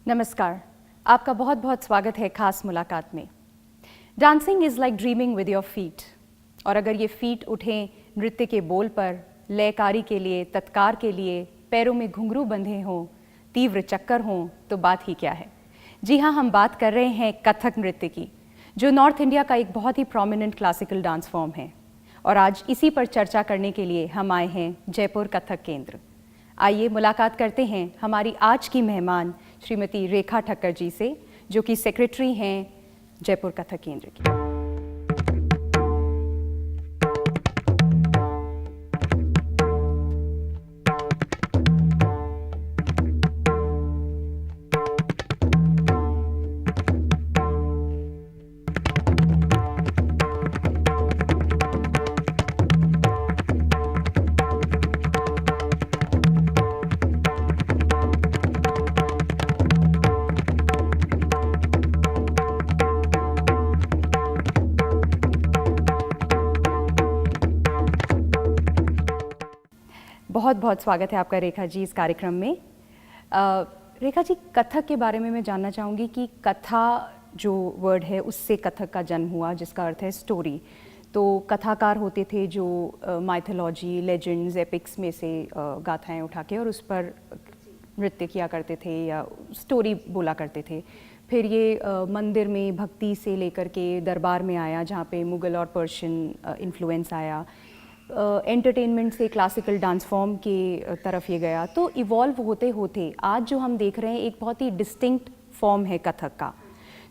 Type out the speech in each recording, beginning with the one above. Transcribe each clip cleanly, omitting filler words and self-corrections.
नमस्कार, आपका बहुत बहुत स्वागत है खास मुलाकात में। Dancing is like dreaming with your feet. और अगर ये फीट उठें नृत्य के बोल पर, लयकारी के लिए, तत्कार के लिए, पैरों में घुंघरू बंधे हों, तीव्र चक्कर हों, तो बात ही क्या है। जी हाँ, हम बात कर रहे हैं कथक नृत्य की, जो नॉर्थ इंडिया का एक बहुत ही प्रोमिनेंट क्लासिकल डांस फॉर्म है। और आज इसी पर चर्चा करने के लिए हम आए हैं जयपुर कथक केंद्र। आइए मुलाकात करते हैं हमारी आज की मेहमान श्रीमती रेखा ठक्कर जी से, जो कि सेक्रेटरी हैं जयपुर कथक केंद्र की। बहुत बहुत स्वागत है आपका रेखा जी इस कार्यक्रम में। रेखा जी, कथक के बारे में मैं जानना चाहूँगी कि कथा जो वर्ड है उससे कथक का जन्म हुआ, जिसका अर्थ है स्टोरी। तो कथाकार होते थे जो माइथोलॉजी, लेजेंड्स, एपिक्स में से गाथाएं उठा के और उस पर नृत्य किया करते थे या स्टोरी बोला करते थे। फिर ये मंदिर में भक्ति से लेकर के दरबार में आया, जहाँ पे मुग़ल और पर्शियन इन्फ्लुएंस आया। एंटरटेनमेंट से क्लासिकल डांस फॉर्म के तरफ ये गया। तो इवॉल्व होते होते आज जो हम देख रहे हैं एक बहुत ही डिस्टिंक्ट फॉर्म है कथक का।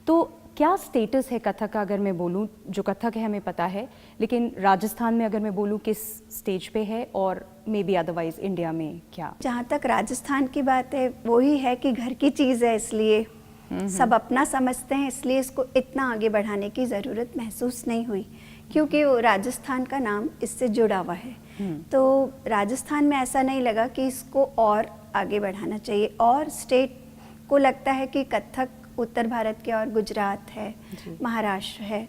तो क्या स्टेटस है कथक का? अगर मैं बोलूँ, जो कथक है हमें पता है, लेकिन राजस्थान में अगर मैं बोलूँ किस स्टेज पे है, और मे बी अदरवाइज इंडिया में क्या? जहाँ तक राजस्थान की बात है, वही है कि घर की चीज़ है, इसलिए सब अपना समझते हैं, इसलिए इसको इतना आगे बढ़ाने की ज़रूरत महसूस नहीं हुई, क्योंकि वो राजस्थान का नाम इससे जुड़ा हुआ है। तो राजस्थान में ऐसा नहीं लगा कि इसको और आगे बढ़ाना चाहिए। और स्टेट को लगता है कि कथक उत्तर भारत के और गुजरात है, महाराष्ट्र है,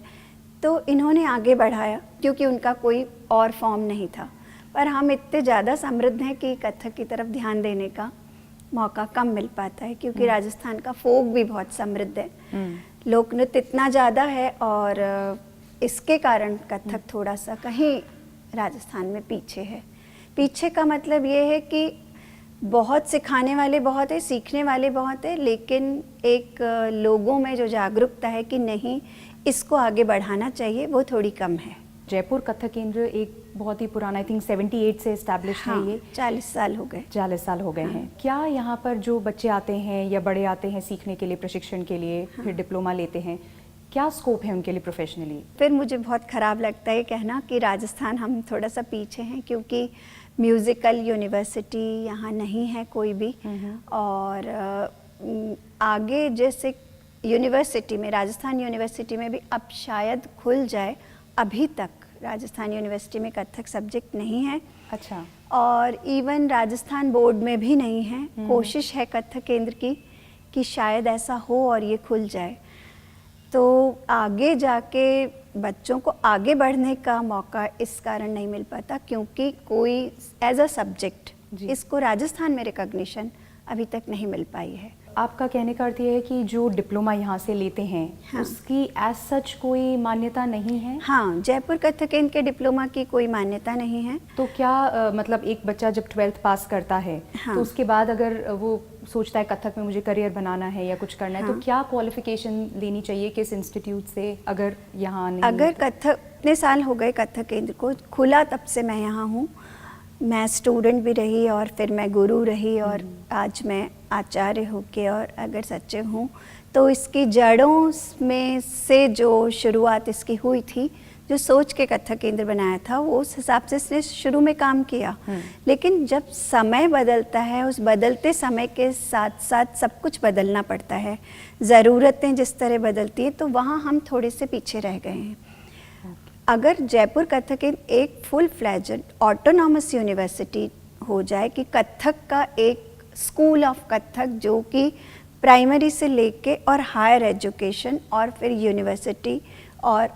तो इन्होंने आगे बढ़ाया क्योंकि उनका कोई और फॉर्म नहीं था। पर हम इतने ज़्यादा समृद्ध हैं कि कथक की तरफ ध्यान देने का मौका कम मिल पाता है, क्योंकि राजस्थान का फोक भी बहुत समृद्ध है, लोक नृत्य इतना ज़्यादा है, और इसके कारण कथक थोड़ा सा कहीं राजस्थान में पीछे है। पीछे का मतलब ये है कि बहुत सिखाने वाले बहुत है, सीखने वाले बहुत है, लेकिन एक लोगों में जो जागरूकता है कि नहीं इसको आगे बढ़ाना चाहिए, वो थोड़ी कम है। जयपुर कथक केंद्र एक बहुत ही पुराना, आई थिंक 78 से एस्टैब्लिश है ये। 40 साल हो गए। 40 साल हो गए हैं। क्या यहाँ पर जो बच्चे आते हैं या बड़े आते हैं सीखने के लिए, प्रशिक्षण के लिए, फिर डिप्लोमा लेते हैं, क्या स्कोप है उनके लिए प्रोफेशनली? फिर मुझे बहुत ख़राब लगता है कहना कि राजस्थान हम थोड़ा सा पीछे हैं, क्योंकि म्यूज़िकल यूनिवर्सिटी यहाँ नहीं है कोई भी। और आगे जैसे यूनिवर्सिटी में, राजस्थान यूनिवर्सिटी में भी अब शायद खुल जाए, अभी तक राजस्थान यूनिवर्सिटी में कथक सब्जेक्ट नहीं है। अच्छा। और इवन राजस्थान बोर्ड में भी नहीं है। कोशिश है कथक केंद्र की कि शायद ऐसा हो और ये खुल जाए, तो आगे जाके बच्चों को आगे बढ़ने का मौका इस कारण नहीं मिल पाता, क्योंकि कोई एज अ सब्जेक्ट इसको राजस्थान में रिकॉग्निशन अभी तक नहीं मिल पाई है। आपका कहने का अर्थ ये है कि जो डिप्लोमा यहाँ से लेते हैं उसकी एज सच कोई मान्यता नहीं है? हाँ, जयपुर कथक केंद्र के डिप्लोमा की कोई मान्यता नहीं है। तो क्या मतलब एक बच्चा जब 12th पास करता है, तो उसके बाद अगर वो सोचता है कथक में मुझे करियर बनाना है या कुछ करना है, तो क्या क्वालिफिकेशन लेनी चाहिए, किस इंस्टीट्यूट से? अगर यहाँ नहीं, अगर कथक इतने साल हो गए कथक केंद्र को खुला, तब से मैं यहाँ हूँ। मैं स्टूडेंट भी रही और फिर मैं गुरु रही, और आज मैं आचार्य होके और अगर सचिव हूँ, तो इसकी जड़ों में से जो शुरुआत इसकी हुई थी, जो सोच के कथक केंद्र बनाया था, वो उस हिसाब से इसने शुरू में काम किया। लेकिन जब समय बदलता है, उस बदलते समय के साथ साथ सब कुछ बदलना पड़ता है, ज़रूरतें जिस तरह बदलती हैं, तो वहाँ हम थोड़े से पीछे रह गए हैं। अगर जयपुर कथक एक फुल फ्लैजेड ऑटोनॉमस यूनिवर्सिटी हो जाए, कि कथक का एक स्कूल ऑफ कथक जो कि प्राइमरी से लेके और हायर एजुकेशन और फिर यूनिवर्सिटी और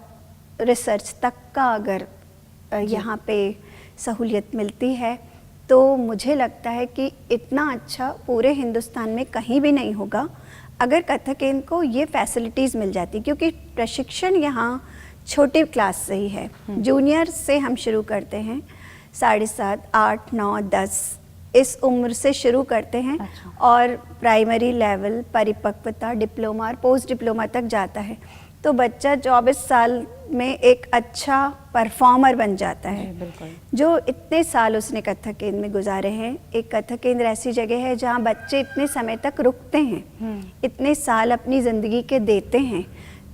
रिसर्च तक का अगर यहाँ पे सहूलियत मिलती है, तो मुझे लगता है कि इतना अच्छा पूरे हिंदुस्तान में कहीं भी नहीं होगा अगर कथक केंद्र को ये फैसिलिटीज़ मिल जाती, क्योंकि प्रशिक्षण यहाँ छोटे क्लास से ही है। जूनियर से हम शुरू करते हैं, 7.5, 8, 9, 10 इस उम्र से शुरू करते हैं। अच्छा। और प्राइमरी लेवल, परिपक्वता, डिप्लोमा और पोस्ट डिप्लोमा तक जाता है। तो बच्चा 24 साल में एक अच्छा परफॉर्मर बन जाता है। जी, बिल्कुल। जो इतने साल उसने कथक केंद्र में गुजारे हैं। एक कथक केंद्र ऐसी जगह है जहाँ बच्चे इतने समय तक रुकते हैं, इतने साल अपनी ज़िंदगी के देते हैं,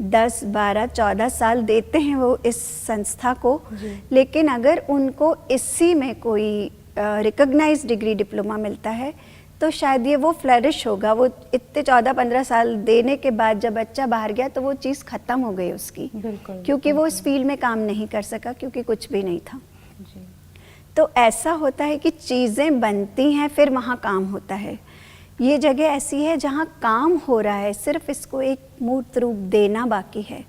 10, 12, 14 साल देते हैं वो इस संस्था को। लेकिन अगर उनको इसी में कोई रिकॉग्नाइज डिग्री डिप्लोमा मिलता है तो शायद ये वो फ्लरिश होगा। वो इतने 14-15 साल देने के बाद जब बच्चा बाहर गया तो वो चीज़ ख़त्म हो गई उसकी, बिल्कुल, क्योंकि वो इस फील्ड में काम नहीं कर सका, क्योंकि कुछ भी नहीं था। जी। तो ऐसा होता है कि चीज़ें बनती हैं फिर वहाँ काम होता है। ये जगह ऐसी है जहाँ काम हो रहा है, सिर्फ इसको एक मूर्त रूप देना बाकी है।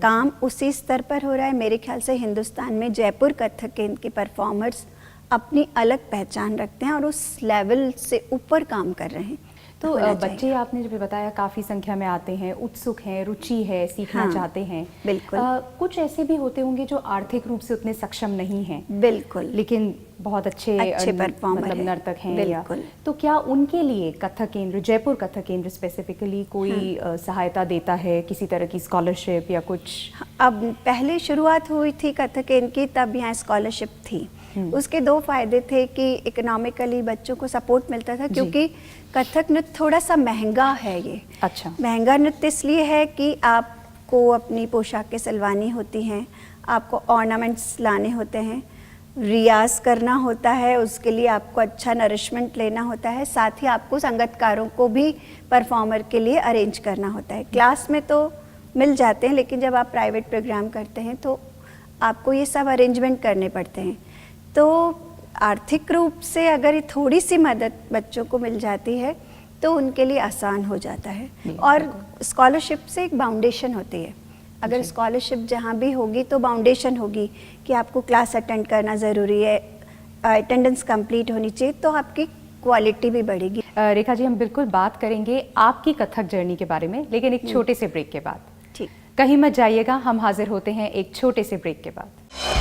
काम उसी स्तर पर हो रहा है। मेरे ख्याल से हिंदुस्तान में जयपुर कथक केंद्र के परफॉर्मर्स अपनी अलग पहचान रखते हैं और उस लेवल से ऊपर काम कर रहे हैं। तो बच्चे आपने जब बताया काफ़ी संख्या में आते हैं, उत्सुक हैं, रुचि है, सीखना चाहते हैं। बिल्कुल। कुछ ऐसे भी होते होंगे जो आर्थिक रूप से उतने सक्षम नहीं हैं, बिल्कुल, लेकिन बहुत अच्छे परफॉर्मर मतलब हैं। नर्तक हैं। बिल्कुल। तो क्या उनके लिए कथक केंद्र, जयपुर कथक केंद्र स्पेसिफिकली कोई सहायता देता है, किसी तरह की स्कॉलरशिप या कुछ? अब पहले शुरुआत हुई थी कथक केंद्र की, तब यहाँ स्कॉलरशिप थी। उसके 2 फायदे थे कि इकोनॉमिकली बच्चों को सपोर्ट मिलता था, क्योंकि कथक नृत्य थोड़ा सा महंगा है। ये अच्छा। महंगा नृत्य इसलिए है कि आपको अपनी पोशाकें सिलवानी होती हैं, आपको ऑर्नामेंट्स लाने होते हैं, रियाज करना होता है, उसके लिए आपको अच्छा नरिशमेंट लेना होता है, साथ ही आपको संगतकारों को भी परफॉर्मर के लिए अरेंज करना होता है। क्लास में तो मिल जाते हैं, लेकिन जब आप प्राइवेट प्रोग्राम करते हैं तो आपको ये सब अरेंजमेंट करने पड़ते हैं। तो आर्थिक रूप से अगर ये थोड़ी सी मदद बच्चों को मिल जाती है तो उनके लिए आसान हो जाता है। और स्कॉलरशिप से एक बाउंडेशन होती है। अगर स्कॉलरशिप जहाँ भी होगी तो बाउंडेशन होगी कि आपको क्लास अटेंड करना ज़रूरी है, अटेंडेंस कंप्लीट होनी चाहिए, तो आपकी क्वालिटी भी बढ़ेगी। रेखा जी, हम बिल्कुल बात करेंगे आपकी कथक जर्नी के बारे में, लेकिन एक छोटे से ब्रेक के बाद। ठीक। कहीं मत जाइएगा, हम हाजिर होते हैं एक छोटे से ब्रेक के बाद।